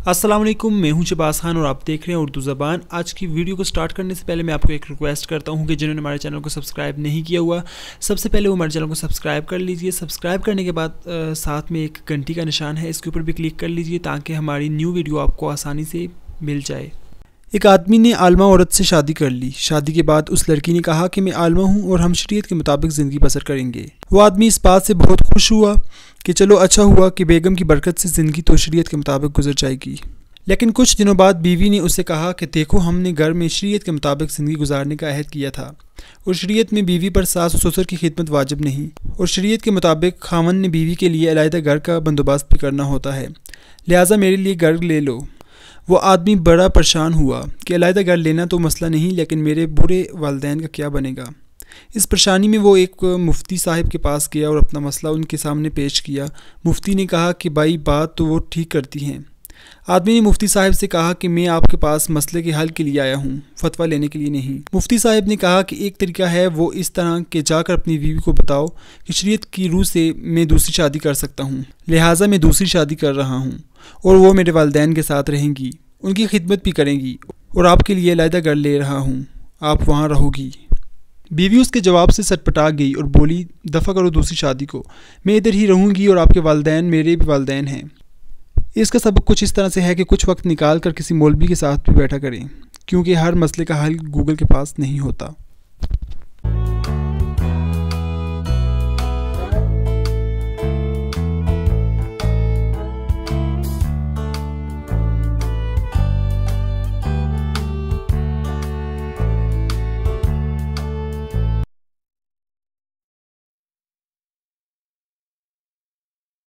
अस्सलाम वालेकुम, मैं हूं शहबाज खान और आप देख रहे हैं उर्दू ज़बान। आज की वीडियो को स्टार्ट करने से पहले मैं आपको एक रिक्वेस्ट करता हूं कि जिन्होंने हमारे चैनल को सब्सक्राइब नहीं किया हुआ, सबसे पहले वो हमारे चैनल को सब्सक्राइब कर लीजिए। सब्सक्राइब करने के बाद साथ में एक घंटी का निशान है, इसके ऊपर भी क्लिक कर लीजिए ताकि हमारी न्यू वीडियो आपको आसानी से मिल जाए। एक आदमी ने आलमा औरत से शादी कर ली। शादी के बाद उस लड़की ने कहा कि मैं आलमा हूँ और हम शरीयत के मुताबिक ज़िंदगी बसर करेंगे। वो आदमी इस बात से बहुत खुश हुआ कि चलो अच्छा हुआ कि बेगम की बरकत से ज़िंदगी तो शरीयत के मुताबिक गुजर जाएगी। लेकिन कुछ दिनों बाद बीवी ने उससे कहा कि देखो, हमने घर में शरीयत के मुताबिक ज़िंदगी गुजारने का अहद किया था और शरीयत में बीवी पर सास और ससुर की खिदमत वाजिब नहीं, और शरीयत के मुताबिक खामन ने बीवी के लिए अलहदा घर का बंदोबस्त भी करना होता है, लिहाजा मेरे लिए घर ले लो। वो आदमी बड़ा परेशान हुआ कि अलहदा घर लेना तो मसला नहीं, लेकिन मेरे बुरे वालिदैन का क्या बनेगा। इस परेशानी में वो एक मुफ्ती साहब के पास गया और अपना मसला उनके सामने पेश किया। मुफ्ती ने कहा कि भाई, बात तो वो ठीक करती हैं। आदमी ने मुफ्ती साहब से कहा कि मैं आपके पास मसले के हल के लिए आया हूँ, फतवा लेने के लिए नहीं। मुफ्ती साहब ने कहा कि एक तरीका है, वो इस तरह के जाकर अपनी बीवी को बताओ कि शरीयत की रूह से मैं दूसरी शादी कर सकता हूँ, लिहाजा मैं दूसरी शादी कर रहा हूँ और वो मेरे वालिदैन के साथ रहेंगी, उनकी खिदमत भी करेंगी और आपके लिए अलहदा घर ले रहा हूँ, आप वहाँ रहोगी। बीवी उसके जवाब से सटपटा गई और बोली, दफ़ा करो दूसरी शादी को, मैं इधर ही रहूँगी और आपके वालिदैन मेरे भी वालिदैन हैं। इसका सबक कुछ इस तरह से है कि कुछ वक्त निकाल कर किसी मौलवी के साथ भी बैठा करें, क्योंकि हर मसले का हल गूगल के पास नहीं होता।